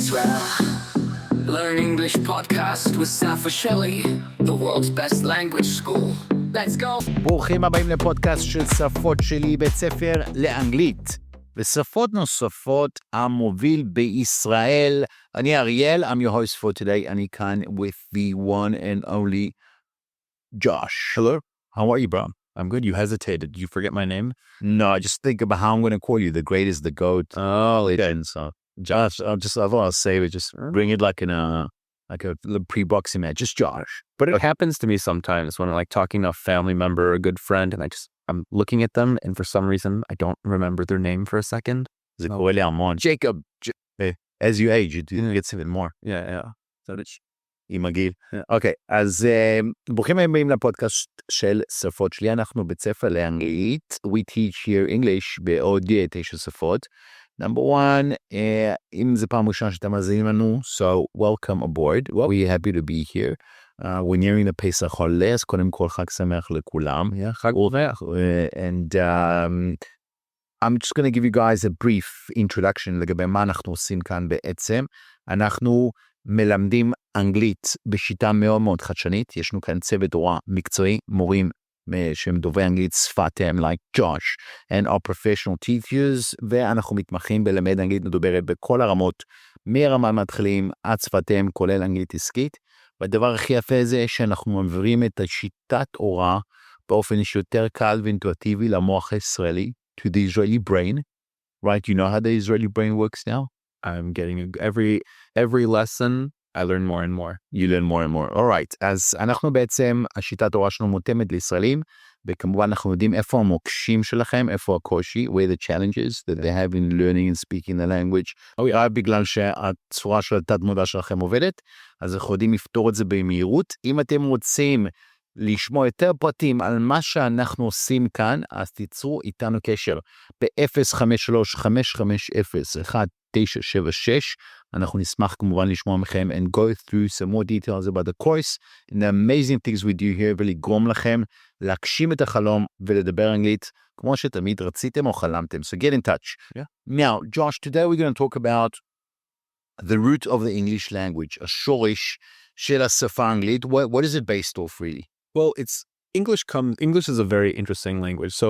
Israel. Learn English podcast with Safa Shelley, the world's best language school. Let's go. ברוכים הבאים לפודקאסט של שפות שלי, בית ספר לאנגלית ושפות נוספות המוביל בישראל. אני אריאל, I'm your host for today. אני כאן with the one and only Josh. Hello, how are you, bro? I'm good. You hesitated. Did you forget my name? No, I just think about how I'm going to call you. The great is the goat. Oh, Legend. So Josh. I thought I'll save it. Just bring it like a pre-boxing match. Just Josh. But it happens to me sometimes when I'm like talking to a family member or a good friend, and I'm looking at them, and for some reason I don't remember their name for a second. זה קורה לי המון. Jacob. As you age, it gets even more. Yeah. So that's עם הגיל. אוקיי, אז ברוכים הבאים לפודקאסט של שפות שלי. אנחנו בית ספר לאנגלית. We teach here English בעוד 9 שפות. Number one, אם זה פעם ראשונה שאתם מאזינים לנו, so welcome aboard. We're happy to be here. We're nearing the פסח חולה, אז קודם כל חג שמח לכולם. חג שמח. And I'm just going to give you guys a brief introduction לגבי מה אנחנו עושים כאן בעצם. אנחנו מלמדים אנגלית בשיטה מאוד מאוד חדשנית. יש לנו כאן צוות הוראה מקצועי, מורים שהם דוברי אנגלית שפת אם, like Josh and our professional teachers, ואנחנו מתמחים בלמד אנגלית מדוברת בכל הרמות, מרמה מתחילים עד שפת אם, כולל אנגלית עסקית. והדבר הכי יפה זה שאנחנו מעבירים את השיטת הוראה באופן שיותר קל ואינטואיטיבי למוח הישראלי, to the Israeli brain. Right, you know how the Israeli brain works now? I'm getting every lesson I learn more and more. You learn more and more. All right. אז אנחנו בעצם, השיטת הוראה שלנו מותאמת לישראלים, וכמובן אנחנו יודעים איפה המוקשים שלכם, איפה הקושי, where the challenges that they have in learning and speaking the language. רק בגלל שהצורה של התת מודע שלכם עובדת, אז אנחנו יודעים לפתור את זה במהירות. אם אתם רוצים לשמוע יותר פרטים על מה שאנחנו עושים כאן, אז תיצרו איתנו קשר ב-053-550-1976. אנחנו נשמח כמובן לשמוע מכם and go through some more details about the course and the amazing things we do here, ולגרום לכם להגשים את החלום ולדבר אנגלית כמו שתמיד רציתם או חלמתם. So get in touch. Yeah. Now, Josh, today we're going to talk about the root of the English language, השורש של השפה האנגלית. What is it based off really? Well, English is a very interesting language. So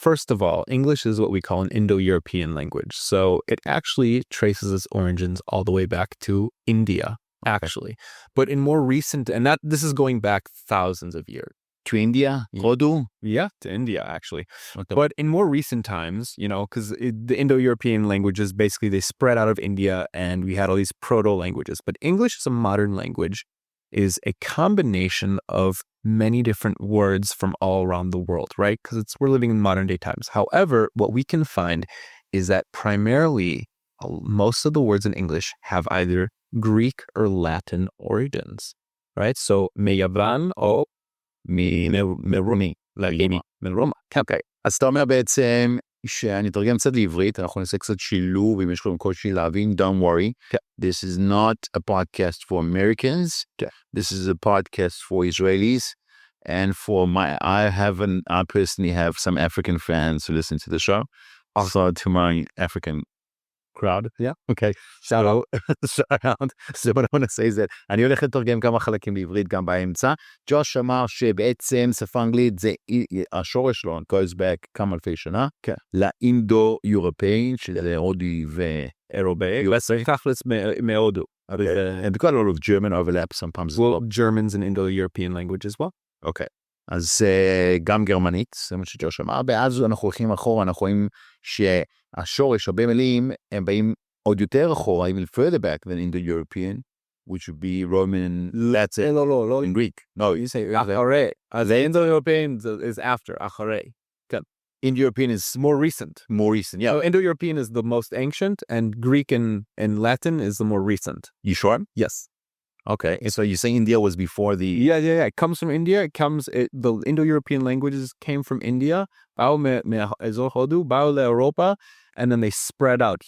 first of all, English is what we call an Indo-European language. So it actually traces its origins all the way back to India, actually. But in more recent, and this is going back thousands of years. To India? Hodu? Yeah, to India, actually. Okay. But in more recent times, because the Indo-European languages, basically they spread out of India and we had all these proto-languages. But English is a modern language, is a combination of many different words from all around the world, right? Because we're living in modern day times. However, what we can find is that primarily most of the words in English have either Greek or Latin origins, right? So, מיוון או מרומי. אוקיי, אז אתה אומר בעצם שאני אתרגם קצת לעברית, אנחנו נעשה קצת שילוב, אם יש לכם קושי להבין, don't worry. This is not a podcast for Americans. This is a podcast for Israelis. And I personally have some African fans who listen to the show. Also to my African crowd. Yeah. Okay. Shout out. So what I want to say is that אני הולך לתרגם כמה חלקים בעברית גם באמצע. ג'וש אמר שבעצם שפה אנגלית זה השורש שלו, goes back כמה אלפי שנה, לאינדו-אירופאי, שזה הודי ואירופאי. תכלס מהודו. And quite a lot of German overlap sometimes. Well, German's an Indo-European language as well. Okay. אז גם גרמנית, זה מה שג'וש אמר, ואז אנחנו הולכים אחורה, אנחנו רואים שהשורש, הרבה מילים, הם באים עוד יותר אחורה, even further back than Indo-European, which would be Roman, Latin, לא, in Greek. No, you say אחרי. The Indo-European is after, אחרי. Indo-European is more recent. More recent, yeah. So Indo-European is the most ancient, and Greek and Latin is the more recent. You sure? Yes. Okay, so you say India was before the... Yeah. It comes from India. The Indo-European languages came from India. באו מאזור הודו, באו לאירופה, and then they spread out.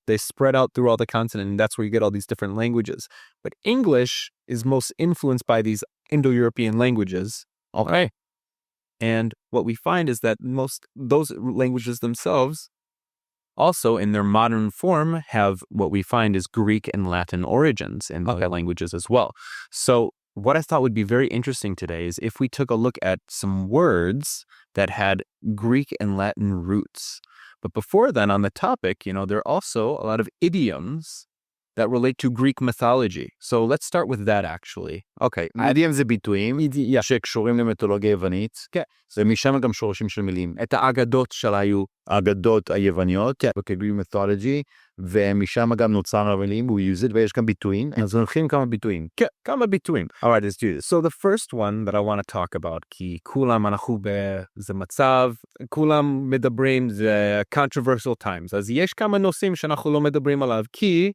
They spread out through all the continent, and that's where you get all these different languages. But English is most influenced by these Indo-European languages. Okay. And what we find is that those languages themselves also in their modern form have what we find is Greek and Latin origins in the languages as well. So what I thought would be very interesting today is if we took a look at some words that had Greek and Latin roots. But before then, on the topic, there are also a lot of idioms that relate to Greek mythology. So let's start with that actually. אוקיי, אידיום זה ביטויים שקשורים למיתולוגיה יוונית, ומשם גם שורשים של מילים. את האגדות שהיו. האגדות היווניות, בקלות מיתולוגי, ומשם גם נוצר המילים, הוא use it, ויש גם ביטויים, אז הולכים כמה ביטויים. כן, כמה ביטויים. Alright, let's do this. So the first one that I want to talk about, כי כולם אנחנו זה מצב, כולם מדברים, זה controversial times, אז יש כמה נושאים שאנחנו לא מדברים עליו, כי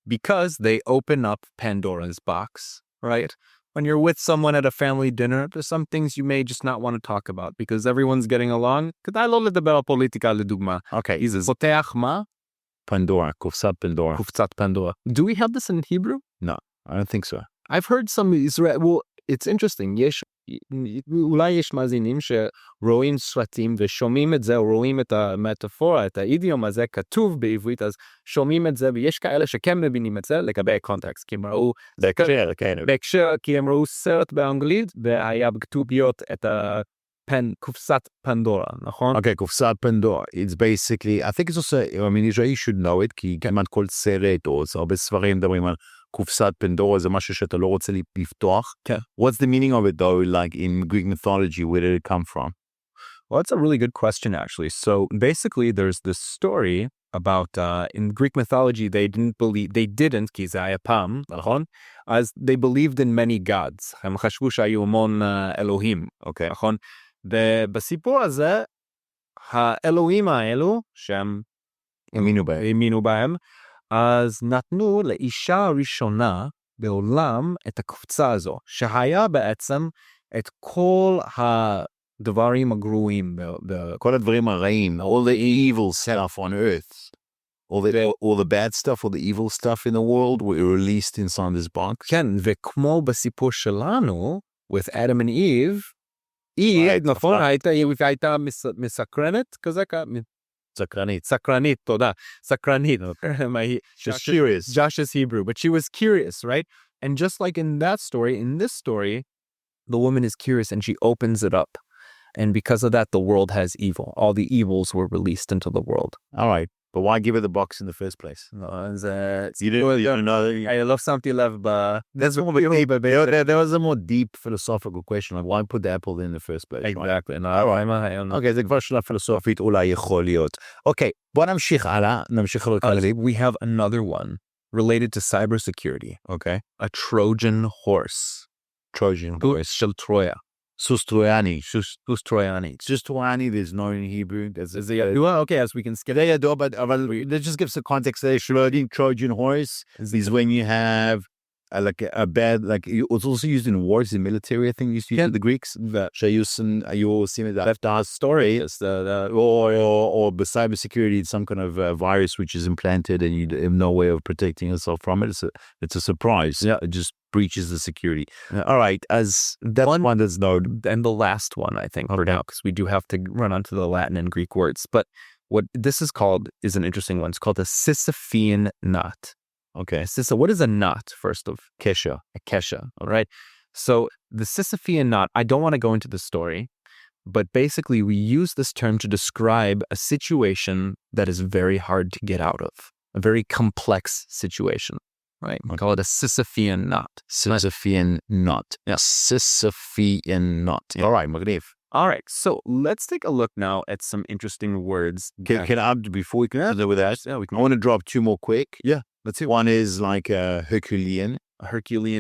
because they open up Pandora's box, right? When you're with someone at a family dinner, there's some things you may just not want to talk about because everyone's getting along. כדאי לא לדבר על פוליטיקה לדוגמה. Okay. זה פותח מה? Pandora, קופסת פנדורה. קופסת פנדורה. Do we have this in Hebrew? No, I don't think so. I've heard some Israel, well, it's interesting. אולי יש מאזינים שרואים סרטים ושומעים את זה, או רואים את המטאפורה, את האידיום הזה כתוב בעברית, אז שומעים את זה, ויש כאלה שכן מבינים את זה לגבי קונטקסט, כי הם ראו בהקשר, כי הם ראו סרט באנגלית, והיה בכתוביות את קופסת פנדורה, נכון? Okay, קופסת פנדורה. It's basically, I think it's also, I mean, Israeli should know it, כי כמעט כל סרט, או הרבה ספרים מדברים על קופסת פנדורה, זה משהו שאתה לא רוצה לפתוח. כן. What's the meaning of it though, like in Greek mythology, where did it come from? Well, that's a really good question, actually. So basically, there's this story about, in Greek mythology, they didn't, כי זה היה פעם, נכון? אז they believed in many gods. הם חשבו שהיו המון אלוהים, אוקיי. נכון? ובסיפור הזה, האלוהים האלו, שהם האמינו בהם, אז נתנו לאישה הראשונה בעולם את הקופצה הזו, שהיה בעצם את כל הדברים הגרועים, כל הדברים הרעים, all the evil stuff on earth, all the bad stuff, all the evil stuff in the world were released inside this box. כן, וכמו בסיפור שלנו, with Adam and Eve, נכון, הייתה מסקרנת כזה, סקרנית, תודה. סקרנית. Josh is Hebrew, but she was curious, right? And just like in that story, in this story, the woman is curious and she opens it up. And because of that, the world has evil. All the evils were released into the world. All right. But why give her the box in the first place? You don't know. I love something love, but that's what we but there was a more deep philosophical question, like why put the apple in the first place? Exactly. Okay, זה כבר שאלה פילוסופית אולי יכול להיות. Okay, בוא נמשיך הלאה. We have another one related to cybersecurity. Okay. A Trojan horse. של טרויה. סוס טרויאני. סוס טרויאני. סוס טרויאני, there's no in Hebrew. Okay, as we can skip. זה ידוע, אבל let's just give some context there. Trojan horse is when you have like a bad, like it was also used in wars, in military, I think used to use the Greeks. שהיו עושים את left our story, or the cybersecurity, it's some kind of virus which is implanted and you have no way of protecting yourself from it. It's a surprise. Yeah, it just breaches the security. All right, as that one does know. And the last one, I think, for now, because we do have to run onto the Latin and Greek words. But what this is called is an interesting one. It's called a Sisyphean knot. Okay. So what is a knot, first of? Kesha. A kesha, all right? So the Sisyphean knot, I don't want to go into the story, but basically we use this term to describe a situation that is very hard to get out of, a very complex situation, right? We call it a Sisyphean knot. Sisyphean knot. Yeah, Sisyphean knot. All right, מגניב. All right, so let's take a look now at some interesting words. Can I, before we can do with that, I want to drop two more quick. Yeah, let's see. One is like a Herculean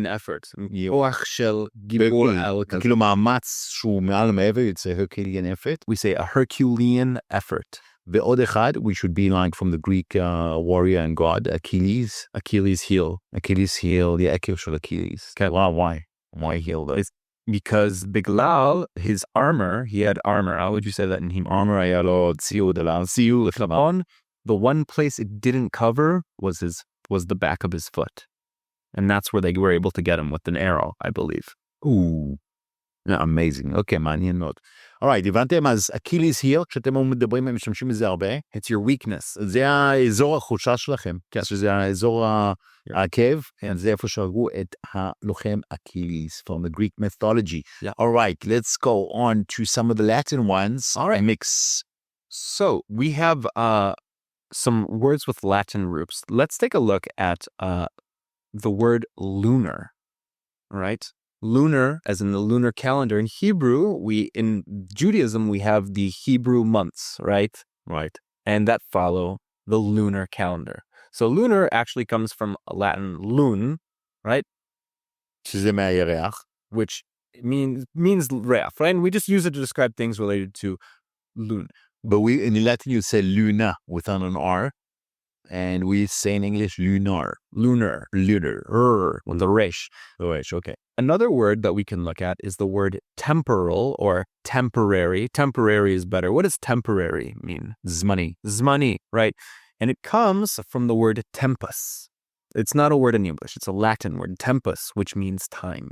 effort. כוח של גיבור על, כאילו מאמץ שהוא מעל מעבר, it's a Herculean effort. We say a Herculean effort. ועוד אחד, we should be like from the Greek warrior and god, Achilles. Achilles heel. Achilles heel, the echo של Achilles. Okay. Wow, why? Why heel though? Because בגלל his armor, he had armor. How would you say that in Hebrew? Armor היה לו ציוד, on the one place it didn't cover was the back of his foot. And that's where they were able to get him with an arrow, I believe. Ooh. Amazing. אוקיי, מעניין מאוד. Alright, הבנתם? אז אקיליס here, כשאתם מדברים, הם משתמשים בזה הרבה. It's your weakness. זה האזור החולשה שלכם, שזה האזור העקב, זה איפה שהרגו את הלוחם אקיליס from the Greek mythology. Yeah. Alright, let's go on to some of the Latin ones. Alright. Mix. So we have some words with Latin roots. Let's take a look at the word lunar, right? Lunar, as in the lunar calendar. In Hebrew, in Judaism, we have the Hebrew months, right? Right. And that follow the lunar calendar. So lunar actually comes from Latin lun, right? שזה מהירח. Which means reach, right? And we just use it to describe things related to lun. But in Latin, you say luna without an R. And we say in English lunar. Lunar. With the resh. Okay. Another word that we can look at is the word temporal or temporary. Temporary is better. What does temporary mean? Zmani, right? And it comes from the word tempus. It's not a word in English. It's a Latin word, tempus, which means time,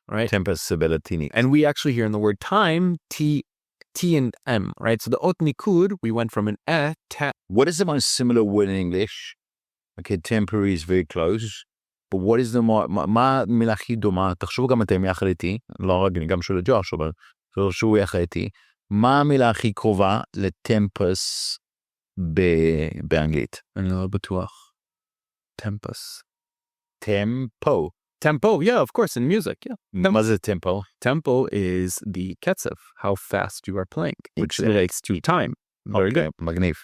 right? Tempus veltinit. And we actually hear in the word time, T and M, right? So the ot nikud, we went from an te. What is the most similar word in English? Okay, temporary is very close. But what is the more, מה מילה הכי דומה? תחשבו גם אתם יחד איתי, לא רק אני גם שואל את ג'וש, אבל תחשבו יחד איתי, מה המילה הכי קרובה לטמפוס באנגלית? אני לא בטוח. Tempus. Tempo. Tempo, yeah, of course, in music, yeah. מה זה tempo? Tempo is the ketzev, how fast you are playing, which relates to time. Very good. מגניב.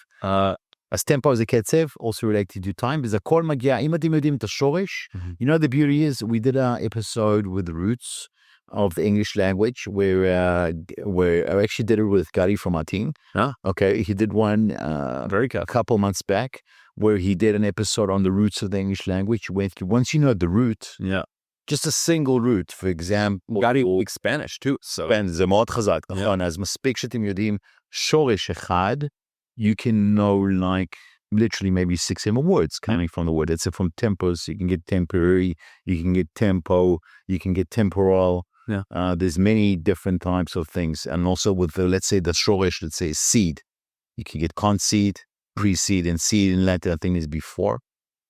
אז tempo זה קצב, also related to time, וזה הכל מגיע, אם אתם יודעים את השורש, you know the beauty is, we did an episode with the roots of the English language, where I actually did it with Gary from our team. Okay, he did one a couple months back, where he did an episode on the roots of the English language. Once you know the root, just a single root, for example. Gary speaks Spanish too, so. זה מאוד חזק, נכון? אז מספיק שאתם יודעים שורש אחד, you can know like literally maybe 6-7 words coming from the word. It's from tempos, you can get temporary, you can get tempo, you can get temporal. Yeah. There's many different types of things. And also with the, let's say the shorish, let's say seed. You can get concede, precede, and seed in Latin, I think is before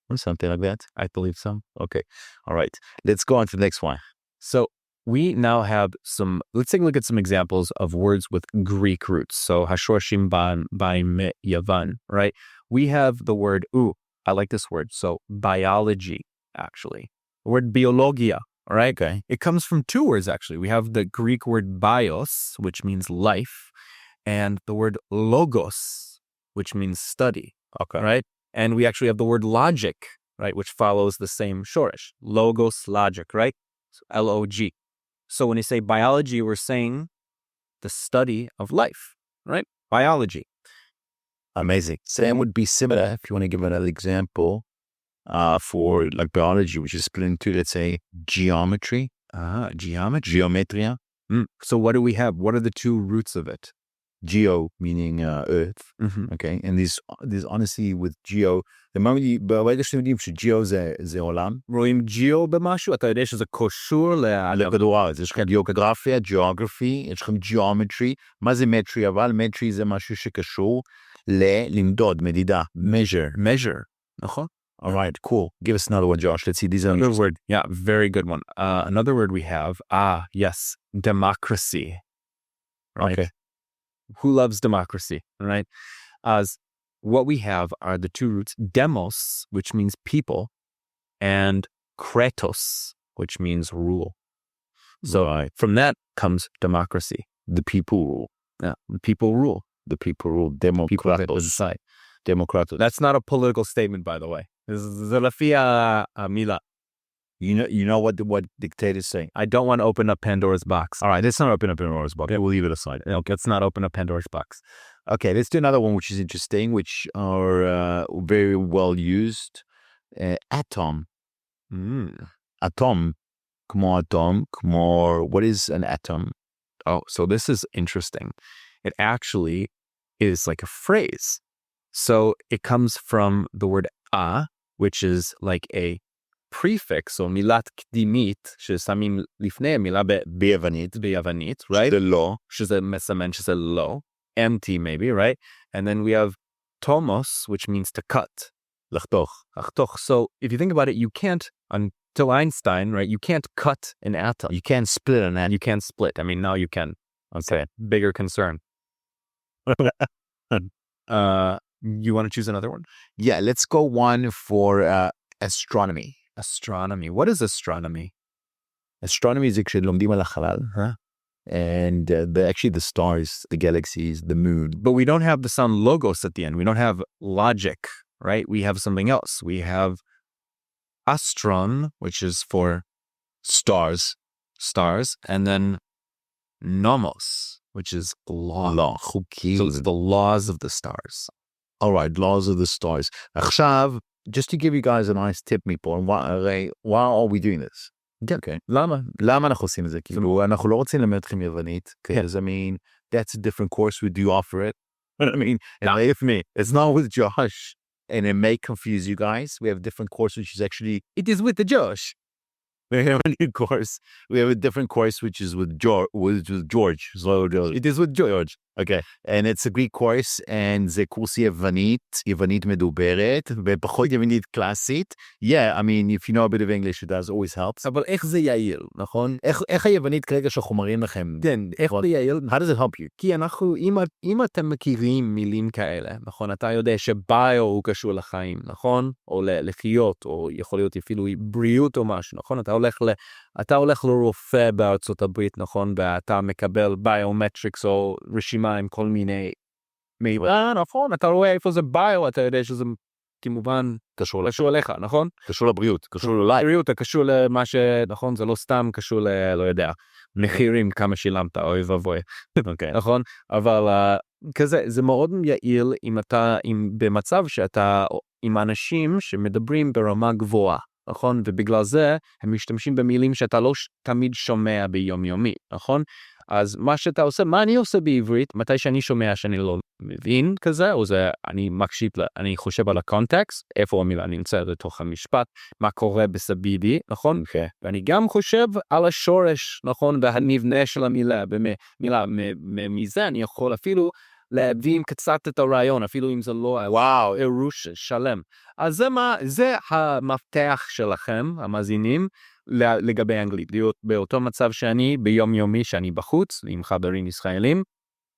or something like that. I believe so. Okay. All right. Let's go on to the next one. So we now have let's take a look at some examples of words with Greek roots. So השורשים באים מיוון, right? We have the word, I like this word. So biology, actually. The word biologia, all right? Okay. It comes from two words, actually. We have the Greek word bios, which means life, and the word logos, which means study, Okay. right? And we actually have the word logic, right, which follows the same shorish. Logos, logic, right? So L-O-G. So when you say biology, we're saying the study of life, right? Biology. Amazing. Same would be similar if you want to give another example for like biology, which is split into, let's say, geometry. Geometry. Geometria. So what do we have? What are the two roots of it? Geo, meaning earth. Okay. And this honestly with geo, the moment ברגע שאתם יודעים שג'יאו זה עולם. רואים ג'יאו במשהו? אתה יודע שזה קשור לכדור הארץ. יש לכם גיאוגרפיה, geography, יש לכם geometry. מה זה metry? אבל metry זה משהו שקשור למדוד, מדידה. Measure. נכון? All right, cool. Give us another one, Josh. Let's see. These are another word. Yeah, very good one. Another word we have, yes, democracy. Right? Okay. Who loves democracy, right? As what we have are the two roots, demos, which means people, and kratos, which means rule. So from that comes democracy. The people rule. Yeah, the people rule. The people rule. Democratos. Democratos. That's not a political statement, by the way. This is a mila. You know what dictators say? I don't want to open up Pandora's box. All right, let's not open up Pandora's box. We'll leave it aside. Okay, let's not open up Pandora's box. Okay, let's do another one, which is interesting, which are very well used. Atom. Atom. What is an atom? Oh, so this is interesting. It actually is like a phrase. So it comes from the word which is like a prefix או מילת קדימית ששמים לפני המילה ביוונית, right? זה לא. שזה מסמן שזה לא. empty maybe, right? And then we have tomos, which means to cut. לחתוך. So if you think about it, you can't, until Einstein, right? You can't cut an atom. You can't split an atom. You can't split. I mean, now you can. Okay. Bigger concern. You want to choose another one? Yeah, let's go one for astronomy. Astronomy. What is astronomy? Astronomy זה כשלומדים על החלל. And actually the stars, the galaxies, the moon. But we don't have the sound logos at the end. We don't have logic, right? We have something else. We have astron, which is for stars, and then nomos, which is law. So it's the laws of the stars. All right, laws of the stars. עכשיו, just to give you guys a nice tip מפה, why are we doing this? Okay. למה אנחנו עושים את זה? כאילו, אנחנו לא רוצים ללמד אתכם יוונית, because I mean, that's a different course, we do offer it. I mean, if me, it's not with Josh, and it may confuse you guys. We have a different course, which is actually, it is with the Josh. We have a new course. We have a different course, which is with George. So it is with George. Okay. And it's a Greek course, and זה קורס יוונית מדוברת, ופחות יוונית קלאסית. Yeah, I mean, if you know a bit of English, it does always helps. אבל איך זה יעיל, נכון? איך היוונית כרגע שאנחנו מראים לכם? כן, איך זה יעיל? How does it help you? כי אנחנו, אם אתם מכירים מילים כאלה, נכון? אתה יודע שביו הוא קשור לחיים, נכון? או לחיות, או יכול להיות אפילו בריאות או משהו, נכון? אתה הולך לרופא בארצות הברית, נכון? ואתה מקבל ביומטריקס או רשימה עם כל מיני מידע, נכון? אתה רואה איפה זה ביו, אתה יודע שזה כמובן קשור אליך, נכון? קשור לבריאות, קשור ללייב. בריאות, קשור למה נכון? זה לא סתם קשור לא יודע, מחירים כמה שילמת, אוי ואבוי, נכון? אבל כזה, זה מאוד יעיל אם אתה, במצב שאתה עם אנשים שמדברים ברמה גבוהה. נכון? ובגלל זה הם משתמשים במילים שאתה לא תמיד שומע ביומיומי, נכון? אז מה שאתה עושה, מה אני עושה בעברית, מתי שאני שומע שאני לא מבין כזה, או זה אני מקשיב, אני חושב על הקונטקסט, איפה המילה נמצאת לתוך המשפט, מה קורה בסביבי, נכון? ואני גם חושב על השורש, נכון? והמבנה של המילה, מזה אני יכול אפילו להבין קצת את הרעיון, אפילו אם זה לא, וואו, אירוש שלם. אז זה המפתח שלכם, המאזינים, לגבי אנגלית. להיות באותו מצב שאני, ביום יומי שאני בחוץ, עם חברים ישראלים,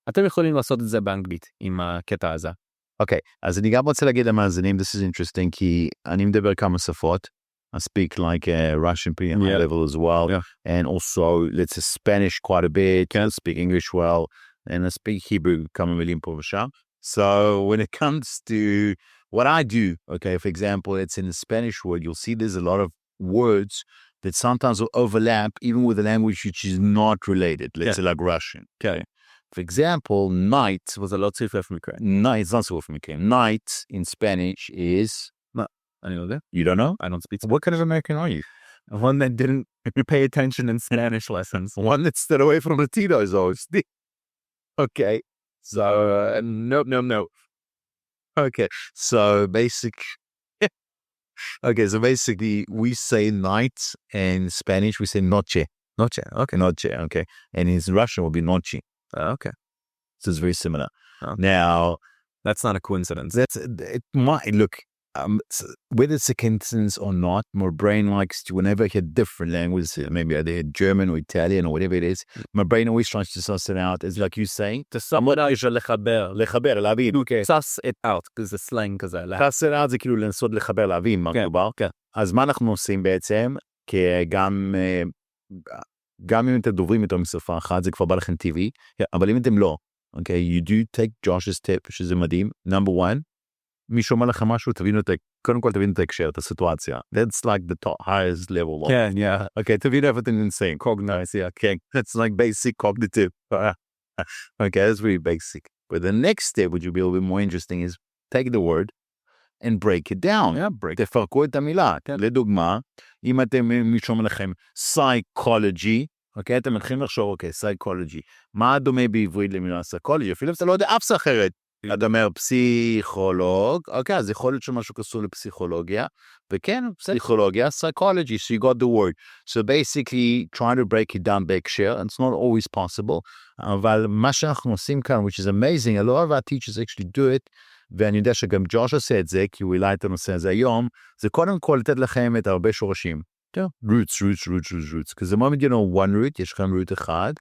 אתם יכולים לעשות את זה באנגלית, עם הקטע הזה. אוקיי, אז אני גם רוצה להגיד למאזינים, this is interesting, כי אני מדבר כמה שפות. I speak like Russian pretty high level as well, and also let's say Spanish quite a bit, can speak English well, and I speak Hebrew, כמה מילים פה ושם. So when it comes to what I do, okay, for example, it's in the Spanish word, you'll see there's a lot of words that sometimes will overlap even with a language which is not related, let's say like Russian. Okay. For example, night was a lot safer for me. Night, it's not so for me. Night in Spanish is... No, I know that. You don't know? I don't speak. What kind of American are you? One that didn't pay attention in Spanish lessons. One that stayed away from Latinos, obviously. Okay. So, no. Okay. So, basically, we say night in Spanish, we say noche. Noche, okay. Noche, okay. And in Russian, it will be noche. Okay. So, it's very similar. Okay. Now, that's not a coincidence. It might look, whether it's a coincidence or not, my brain likes to, whenever I hear different languages, maybe I hear German or Italian or whatever it is, my brain always tries to suss it out. It's like you saying, to someone else, לחבר, להבין. Okay. Suss it out, because the slang כזה. suss it out זה כאילו לנסות לחבר, להבין מה מדובר. כן. אז מה אנחנו עושים בעצם? כי גם אם אתם דוברים יותר משפה אחת, זה כבר בא לכם טבעי, אבל אם אתם לא, okay, you do take Josh's tip, שזה מדהים. Number one, מי שומע לך משהו, קודם כל תבינו את ההקשר, את הסיטואציה. That's like the top, highest level. כן, yeah. Okay, תבינו everything insane. Cognize, yeah, okay. That's like basic cognitive. Okay, that's really basic. But the next step, which will be a little bit more interesting, is take the word and break it down. Yeah, תפרקו את המילה. לדוגמה, אם אתם שומע לכם psychology, אוקיי, אתם מתחילים לחשוב, אוקיי, psychology. מה דומה בעברית למילה psychology? אפילו אם אתה לא יודע אף אחרת. אתה אומר פסיכולוג, אוקיי, אז יכול להיות שמשהו קשור לפסיכולוגיה, וכן, פסיכולוגיה, psychology, so you got the word. So basically, trying to break it down בהקשר, and it's not always possible, אבל מה שאנחנו עושים כאן, which is amazing, a lot of our teachers actually do it, ואני יודע שגם ג'וש עושה את זה, כי הוא העלה את הנושא הזה היום, זה קודם כל לתת לכם את הרבה שורשים. roots, כי זה מאוד one root, יש לכם root אחד,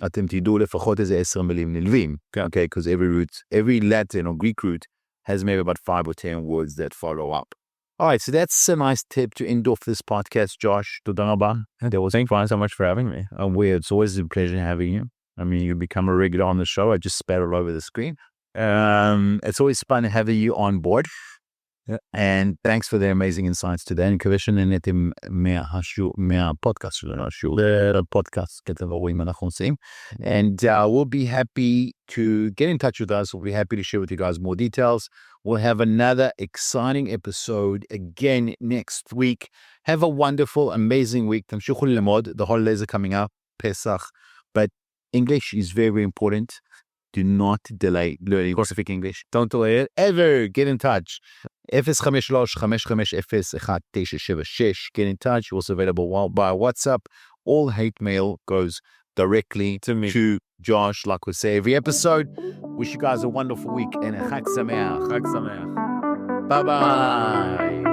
אתם תדעו לפחות איזה 10 מילים נלווים, okay, because every Latin or Greek root has maybe about 5 or 10 words that follow up. All right, so that's a nice tip to end off this podcast, Josh. תודה רבה. Thank you so much for having me. It's always a pleasure having you. I mean, you become a regular on the show. I just spat all over the screen. It's always fun having you on board. Yeah. And thanks for the amazing insights today. אני מקווה שנהנתם מהפודקאסט שלנו, הפודקאסט כתב הרואים אנחנו עושים. And we'll be happy to get in touch with us. We'll be happy to share with you guys more details. We'll have another exciting episode again next week. Have a wonderful, amazing week. תמשיכו ללמוד. The holidays are coming up, Pesach. But English is very, very important. Do not delay learning specific English. Don't delay it ever. Get in touch. 053-550-1976. Get in touch. You're also available by WhatsApp. All hate mail goes directly to me. To Josh, like we say every episode. Wish you guys a wonderful week and a Chag Sameach. Chag Sameach. Bye-bye.